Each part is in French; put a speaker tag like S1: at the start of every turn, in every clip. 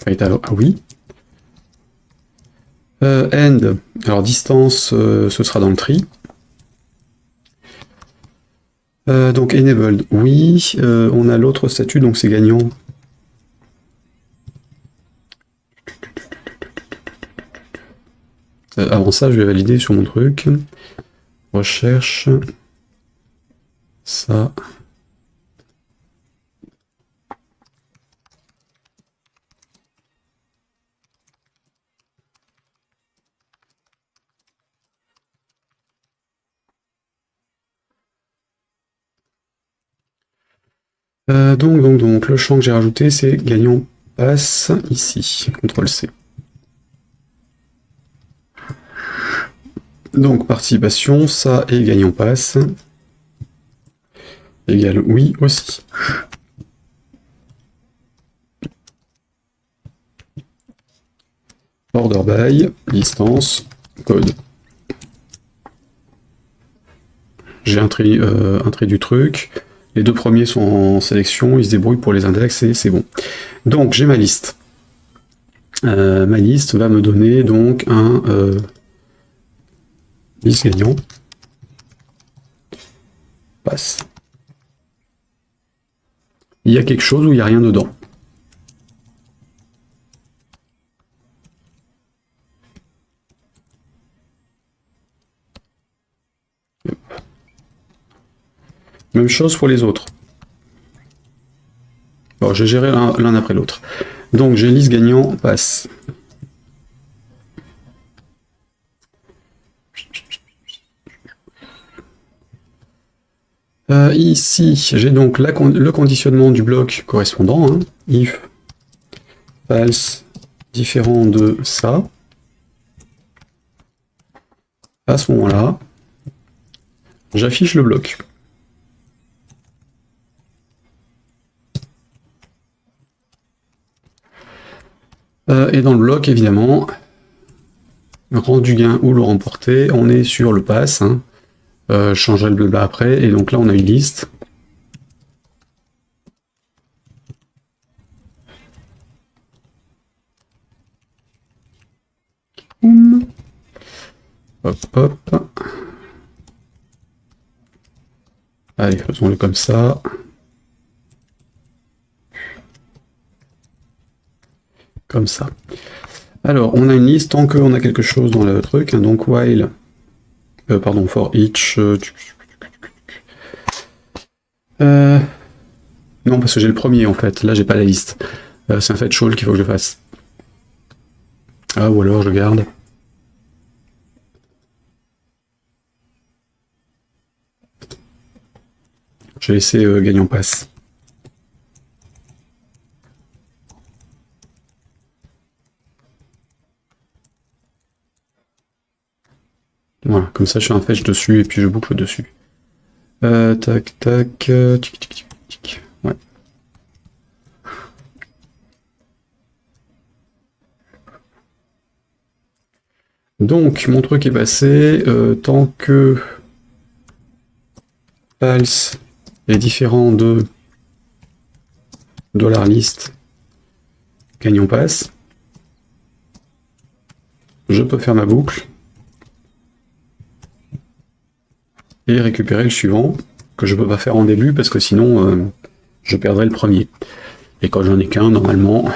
S1: Ah oui. End, alors distance, ce sera dans le tri. Donc enabled, oui. On a l'autre statut, donc c'est gagnant. Avant ça, je vais valider sur mon truc. Recherche. Ça. Donc, le champ que j'ai rajouté, c'est gagnant passe ici. CTRL-C. Donc, participation, ça et gagnant passe. Égale oui aussi. Order by, distance, code. J'ai un trait du truc. Les deux premiers sont en sélection, ils se débrouillent pour les index et c'est bon. Donc j'ai ma liste. Ma liste va me donner donc un liste gagnant. Passe. Il y a quelque chose ou il n'y a rien dedans? Même chose pour les autres. Bon, j'ai géré l'un après l'autre. Donc j'ai liste gagnant, passe. Ici, j'ai donc le conditionnement du bloc correspondant. Hein. If false différent de ça. À ce moment-là, j'affiche le bloc. Et dans le bloc, évidemment, rendu gain ou le remporté, on est sur le pass. Hein. Je changerai le blabla après. Et donc là, on a une liste. Hop, hop. Allez, faisons-le comme ça. Comme ça. Alors, on a une liste tant qu'on a quelque chose dans le truc. Hein, donc, while... pardon, for each... non, parce que j'ai le premier, en fait. Là, j'ai pas la liste. C'est un fetch all qu'il faut que je fasse. Ah, ou alors je garde. Je vais laisser gagnant passe. Voilà, comme ça je fais un fetch dessus et puis je boucle dessus. Tac, tac, tic, tic, tic, tic. Ouais. Donc, mon truc est passé, tant que false est différent de $list gagnant passe, je peux faire ma boucle et récupérer le suivant, que je peux pas faire en début parce que sinon je perdrai le premier. Et quand j'en ai qu'un, normalement,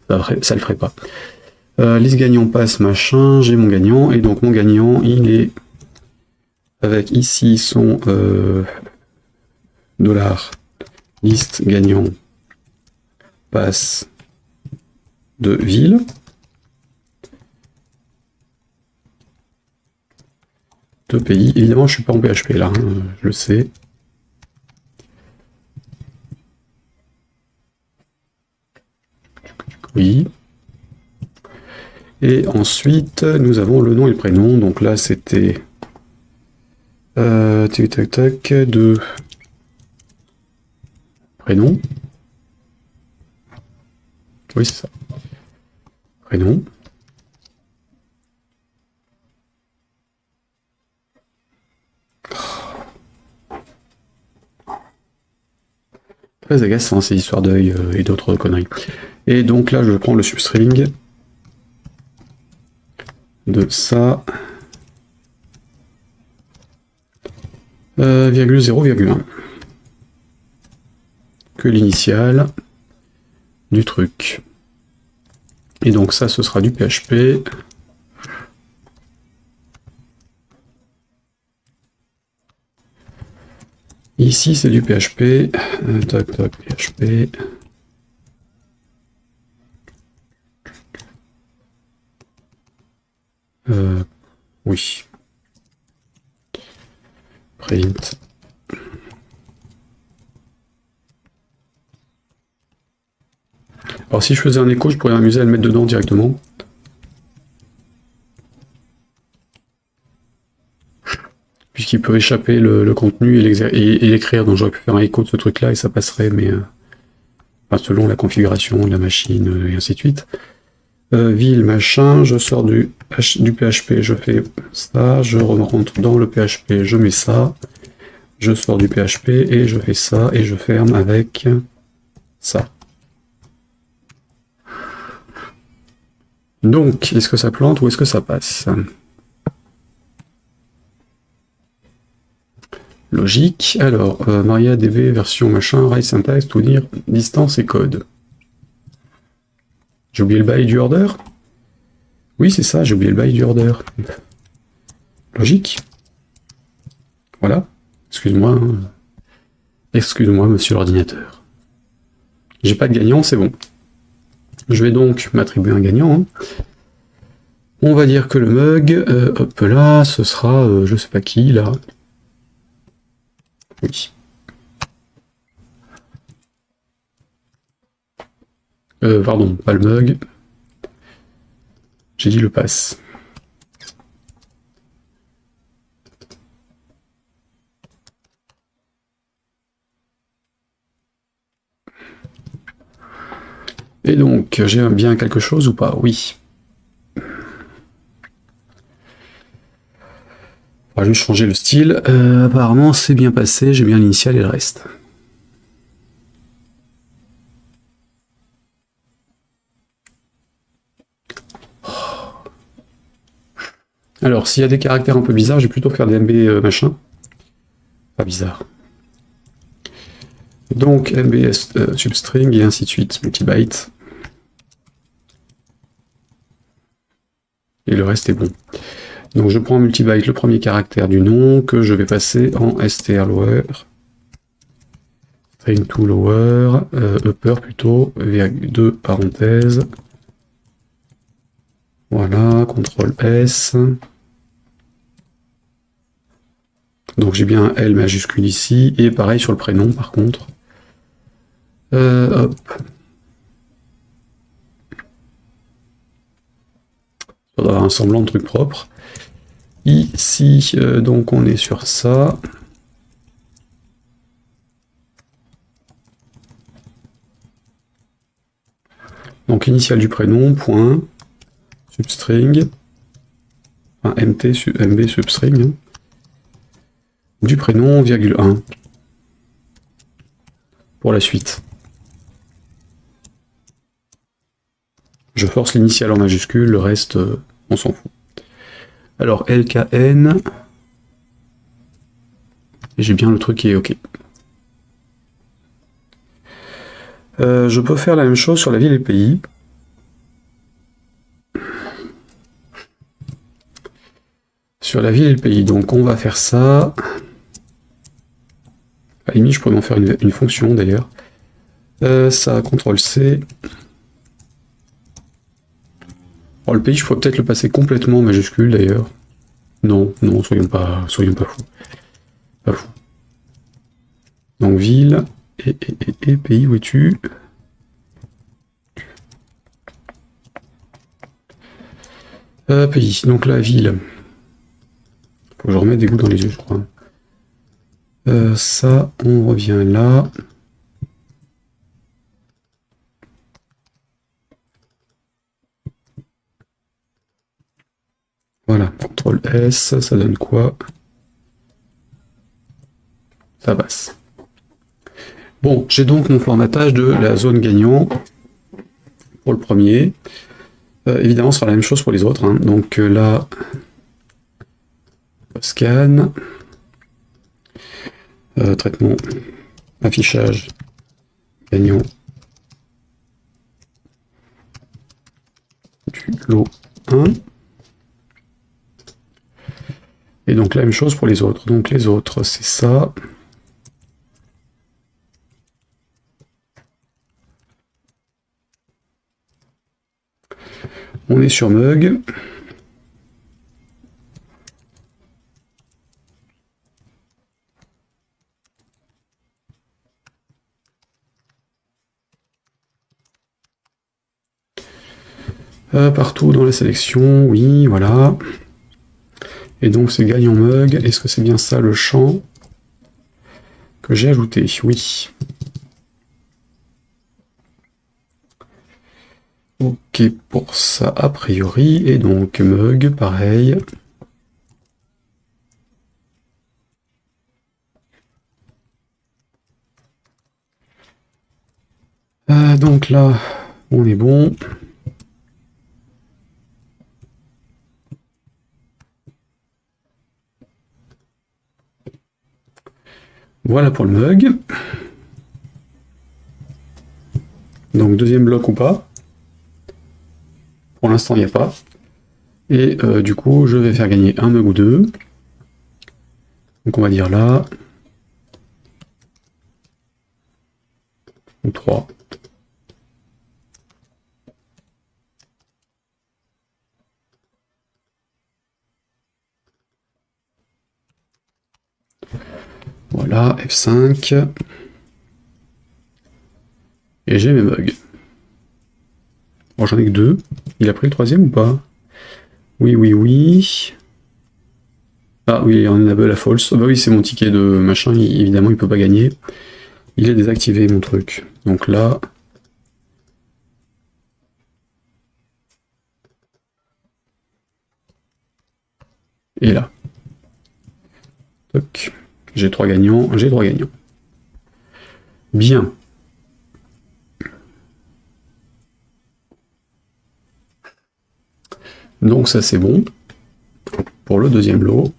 S1: ça le ferait pas. Liste gagnant passe, machin, j'ai mon gagnant, et donc mon gagnant, il est avec ici son $liste gagnant passe de ville. De pays. Évidemment, je suis pas en PHP là, hein, je le sais. Oui. Et ensuite, nous avons le nom et le prénom. Donc là, c'était tac tac tac de prénom. Oui, c'est ça. Prénom. Très agaçant ces histoires d'œil et d'autres conneries. Et donc là, je prends le substring de ça, virgule 0,1, que l'initiale du truc. Et donc ça, ce sera du PHP. Ici, c'est du PHP. Toc, toc, PHP. Oui. Print. Alors si je faisais un écho, je pourrais m'amuser à le mettre dedans directement. Puisqu'il peut échapper le contenu et l'écrire, donc j'aurais pu faire un écho de ce truc-là et ça passerait, mais enfin, selon la configuration de la machine et ainsi de suite. Ville, machin, je sors du PHP, je fais ça, je rentre dans le PHP, je mets ça, je sors du PHP et je fais ça, et je ferme avec ça. Donc, est-ce que ça plante ou est-ce que ça passe? Logique. Alors, MariaDB, version machin, rail syntaxe, tout dire, distance et code. J'ai oublié le bail du order? Oui, c'est ça, j'ai oublié le bail du order. Logique. Voilà. Excuse-moi. Hein. Excuse-moi, monsieur l'ordinateur. J'ai pas de gagnant, c'est bon. Je vais donc m'attribuer un gagnant. Hein. On va dire que le mug, hop là, ce sera, je sais pas qui, là. Oui. Pardon, pas le mug. J'ai dit le pass. Et donc, j'ai bien quelque chose ou pas? Oui. On va juste changer le style. Apparemment, c'est bien passé, j'ai bien l'initial et le reste. Alors, s'il y a des caractères un peu bizarres, je vais plutôt faire des MB machin. Pas bizarre. Donc, MBS substring et ainsi de suite, multibyte. Et le reste est bon. Donc, je prends en multibyte le premier caractère du nom que je vais passer en strlower. String to lower, upper plutôt, virgule 2 parenthèses. Voilà, CTRL S. Donc j'ai bien un L majuscule ici, et pareil sur le prénom par contre. Hop. Ça doit avoir un semblant de truc propre. Ici, donc on est sur ça. Donc initial du prénom, point, substring, enfin MB substring, hein, du prénom, virgule 1, pour la suite. Je force l'initial en majuscule, le reste, on s'en fout. Alors LKN, et j'ai bien le truc qui est OK. Je peux faire la même chose sur la ville et le pays. Sur la ville et le pays, donc on va faire ça. À la limite, je pourrais en faire une fonction d'ailleurs. Ça, CTRL-C. Alors le pays, je pourrais peut-être le passer complètement en majuscule d'ailleurs. Non, non, soyons pas fous. Pas fous. Donc ville et pays, où es-tu? Pays, donc la ville. Faut que je remette des gouttes dans les yeux, je crois. Ça, on revient là. Voilà, CTRL S, ça donne quoi? Ça passe. Bon, j'ai donc mon formatage de la zone gagnant. pour le premier. Évidemment, ce sera la même chose pour les autres. Hein. Donc là, scan, traitement, affichage, gagnant du lot 1. Et donc la même chose pour les autres. Donc les autres, c'est ça. On est sur Mug. Partout dans la sélection, oui, voilà. Et donc c'est gagnant Mug. Est-ce que c'est bien ça le champ que j'ai ajouté? Oui. Ok pour ça a priori. Et donc Mug, pareil. Donc là, on est bon. Voilà pour le Mug. Donc deuxième bloc ou pas. Pour l'instant, il n'y a pas. Et du coup, je vais faire gagner un Mug ou deux. Donc on va dire là. Ou 3. Voilà, F5. Et j'ai mes mugs. Bon, j'en ai que deux. Il a pris le troisième ou pas? Oui, oui, oui. Ah oui, il y en a enable à false. Bah oui, c'est mon ticket de machin, évidemment, il peut pas gagner. Il est désactivé, mon truc. Donc là... Et là. Toc. J'ai 3 gagnants, j'ai 3 gagnants. Bien. Donc ça c'est bon. Pour le deuxième lot.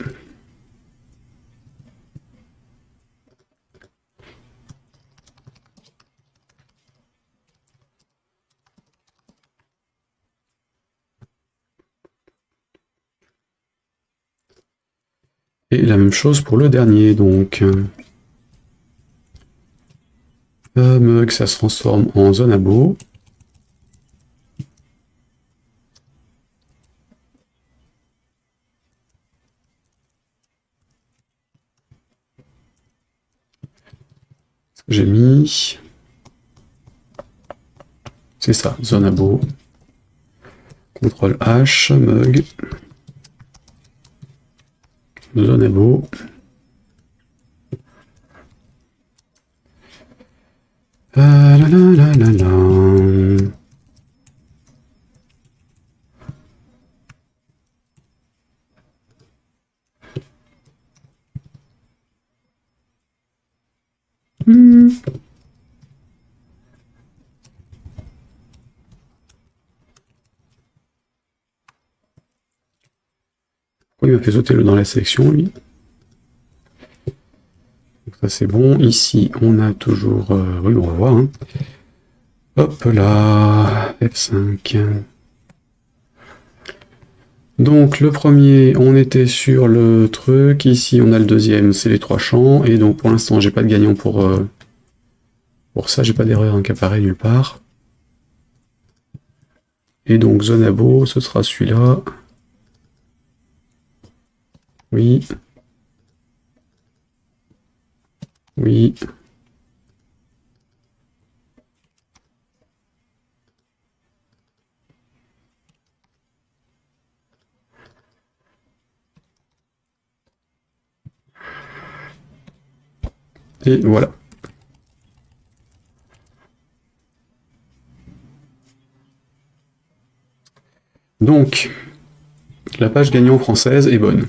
S1: Et la même chose pour le dernier, donc. Mug, ça se transforme en zone abo. J'ai mis... C'est ça, zone abo. CTRL H, Mug. Zone abo. La la la la la. Pourquoi il m'a fait sauter le dans la sélection, lui? Donc ça c'est bon. Ici, on a toujours... oui, on va voir. Hein. Hop là, F5. Donc le premier, on était sur le truc. Ici, on a le deuxième, c'est les 3 champs. Et donc pour l'instant, j'ai pas de gagnant pour ça. J'ai pas d'erreur hein, qui apparaît nulle part. Et donc zone abo, ce sera celui-là. Oui. Oui. Et voilà. Donc, la page gagnant française est bonne.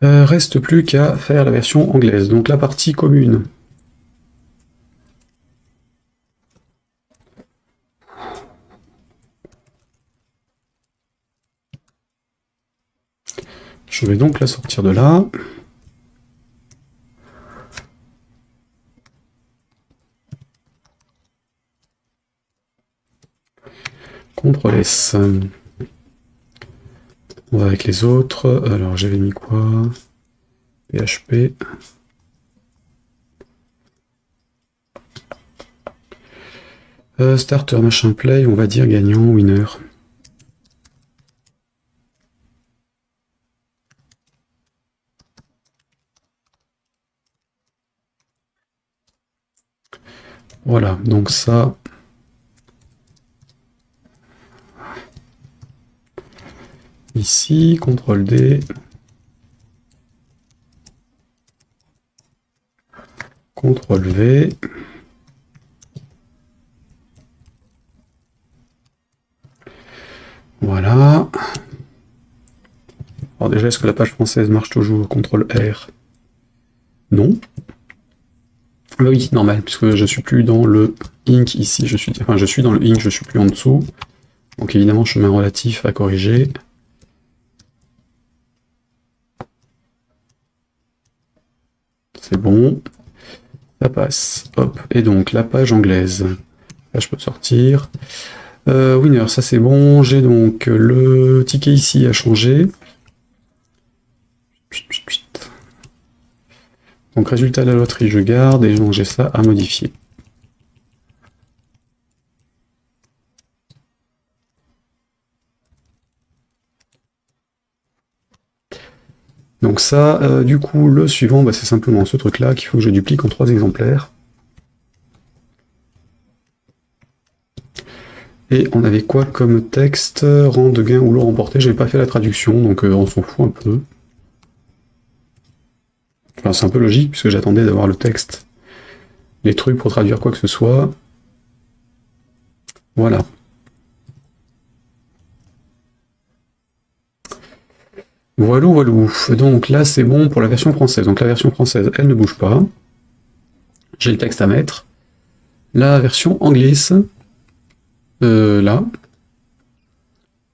S1: Reste plus qu'à faire la version anglaise, donc la partie commune. Je vais donc la sortir de là. CTRL S. On va avec les autres. Alors j'avais mis quoi? PHP. Starter machin play, on va dire gagnant, winner. Voilà, donc ça... Ici, CTRL D. CTRL V. Voilà. Alors déjà, est-ce que la page française marche toujours? CTRL R. Non. Oui, normal, puisque je suis plus dans le Inc ici, je suis dans le Inc, je suis plus en dessous. Donc évidemment, chemin relatif à corriger. C'est bon. Ça passe. Hop. Et donc, la page anglaise. Là, je peux sortir. Winner, ça c'est bon. J'ai donc le ticket ici à changer. Donc, résultat de la loterie, je garde. Et donc, j'ai ça à modifier. Donc ça, du coup, le suivant, bah, c'est simplement ce truc-là qu'il faut que je duplique en 3 exemplaires. Et on avait quoi comme texte? Rang de gain ou lot remporté. J'avais pas fait la traduction, donc on s'en fout un peu. Enfin, c'est un peu logique, puisque j'attendais d'avoir le texte. Les trucs pour traduire quoi que ce soit. Voilà. Voilou, voilou. Donc là, c'est bon pour la version française. Donc la version française, elle ne bouge pas. J'ai le texte à mettre. La version anglaise, là.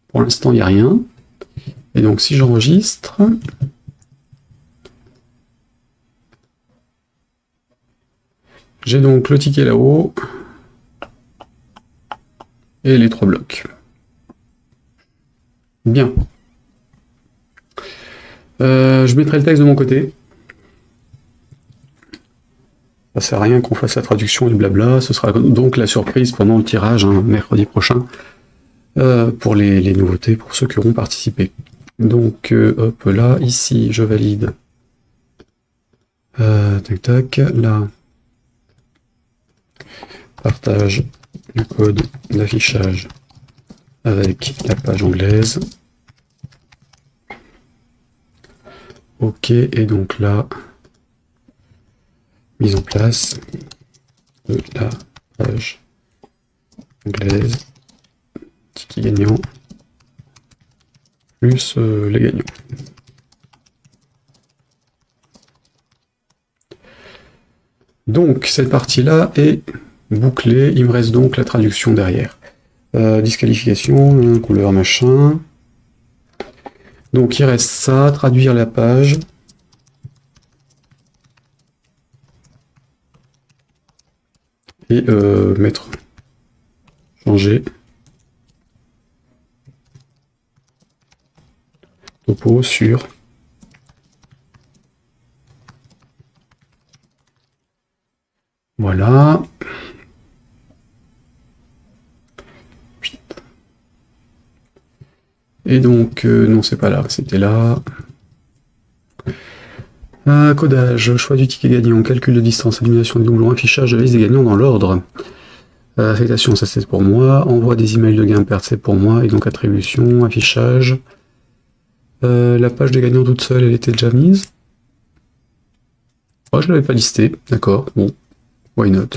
S1: Pour l'instant, il n'y a rien. Et donc, si j'enregistre... J'ai donc le ticket là-haut. Et les 3 blocs. Bien. Je mettrai le texte de mon côté. Ça sert à rien qu'on fasse la traduction et le blabla. Ce sera donc la surprise pendant le tirage, hein, mercredi prochain, pour les nouveautés, pour ceux qui auront participé. Donc, hop, là, ici, je valide. Tac, tac, là. Partage le code d'affichage avec la page anglaise. Ok, et donc là, mise en place de la page anglaise, ticket gagnant, plus les gagnants. Donc, cette partie-là est bouclée, il me reste donc la traduction derrière. Disqualification, couleur machin... Donc il reste ça, traduire la page. Et mettre, changer. Topo sur. Voilà. Et donc, non, c'est pas là, c'était là. Codage, choix du ticket gagnant, calcul de distance, élimination des doublons, affichage de la liste des gagnants dans l'ordre. Affectation, ça c'est pour moi. Envoi des emails de gain-perte, c'est pour moi. Et donc attribution, affichage. La page des gagnants toute seule, elle était déjà mise. Oh, je l'avais pas listé, d'accord, bon. Why not?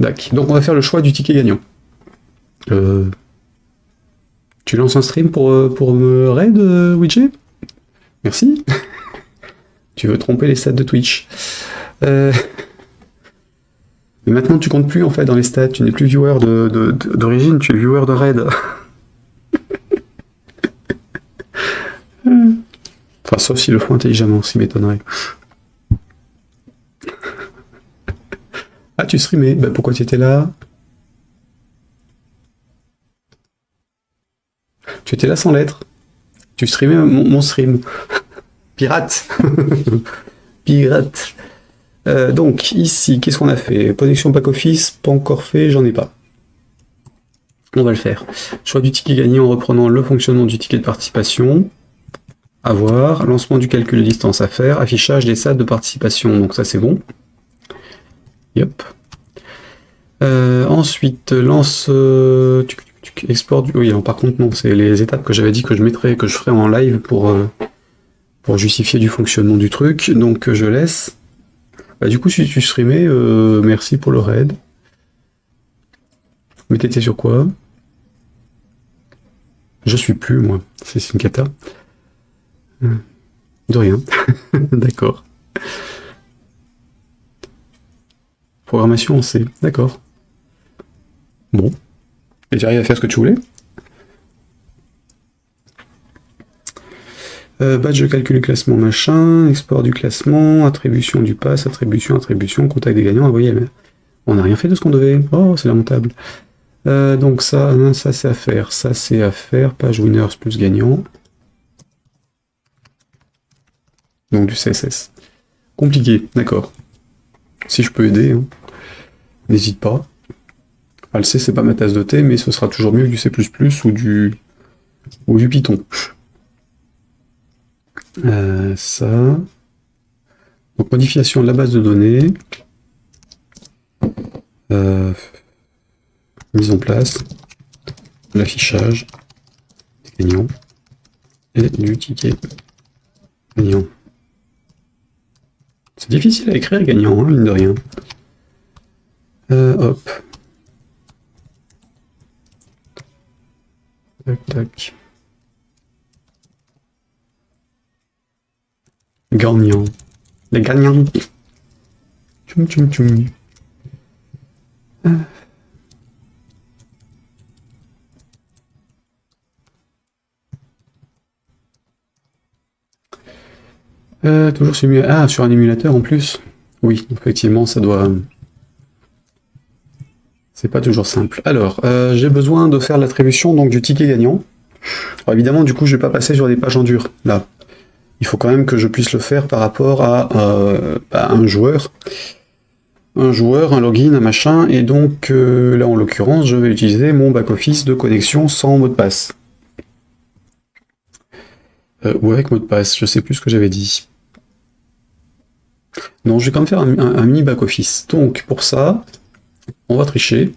S1: Dac. Donc on va faire le choix du ticket gagnant. Tu lances un stream pour me raid, Widget? Merci. Tu veux tromper les stats de Twitch. Mais maintenant, tu comptes plus en fait dans les stats. Tu n'es plus viewer d'origine, tu es viewer de raid. Enfin, sauf s'ils le font intelligemment, s'ils m'étonnerait. Ah, tu streamais. Bah, pourquoi tu étais là? Tu étais là sans lettres. Tu streamais mon stream. Pirate. Pirate. Donc, ici, qu'est-ce qu'on a fait? Connexion back-office, pas encore fait, j'en ai pas. On va le faire. Choix du ticket gagné en reprenant le fonctionnement du ticket de participation. À voir. Lancement du calcul de distance à faire. Affichage des stats de participation. Donc ça, c'est bon. Yep. Ensuite, lance... export du... Oui, alors, par contre, non. C'est les étapes que j'avais dit que je ferais en live pour justifier du fonctionnement du truc. Donc, je laisse. Bah, du coup, si tu streamais, merci pour le raid. Mais t'étais sur quoi? Je suis plus, moi. C'est une cata. De rien. D'accord. Programmation en C. D'accord. Bon. Et j'arrive à faire ce que tu voulais? Badge de calcul du classement, machin, export du classement, attribution du pass, attribution, contact des gagnants, envoyer. On n'a rien fait de ce qu'on devait. Oh, c'est lamentable. Donc ça c'est à faire. Ça c'est à faire. Page winners plus gagnant. Donc du CSS. Compliqué, d'accord. Si je peux aider, hein. N'hésite pas. Ah, le C c'est pas ma tasse de thé, mais ce sera toujours mieux que du C++ ou du Python. Ça. Donc modification de la base de données. Mise en place. L'affichage des gagnants. Et du ticket gagnant. C'est difficile à écrire gagnant, hein, mine de rien. Hop. Tac, tac. Gagnant. Les gagnants. Tchoum, tchoum, tchoum. Toujours sur un émulateur en plus. Oui, effectivement, ça doit... C'est pas toujours simple. Alors, j'ai besoin de faire l'attribution donc du ticket gagnant. Alors, évidemment, du coup, je vais pas passer sur des pages en dur, là. Il faut quand même que je puisse le faire par rapport à un joueur. Un joueur, un login, un machin, et donc là, en l'occurrence, je vais utiliser mon back-office de connexion sans mot de passe. Ou avec mot de passe, je sais plus ce que j'avais dit. Non, je vais quand même faire un mini back-office. Donc, pour ça, on va tricher.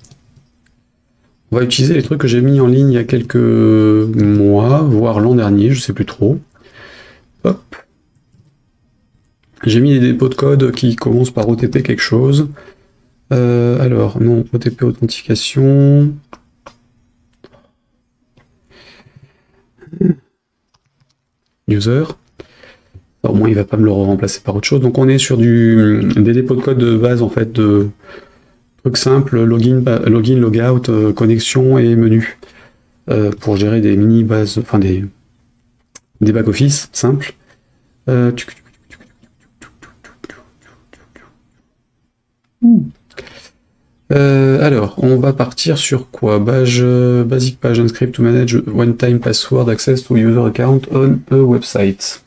S1: On va utiliser les trucs que j'ai mis en ligne il y a quelques mois, voire l'an dernier, je sais plus trop. Hop. J'ai mis des dépôts de code qui commencent par OTP quelque chose. Alors, non, OTP authentification. User. Alors, au moins, il va pas me le remplacer par autre chose. Donc, on est sur des dépôts de code de base, en fait, de trucs simples, login, logout, connexion et menu. Pour gérer des mini-bases, enfin des back-office simples. Alors, on va partir sur quoi? Basic page and script to manage one-time password access to user account on a website.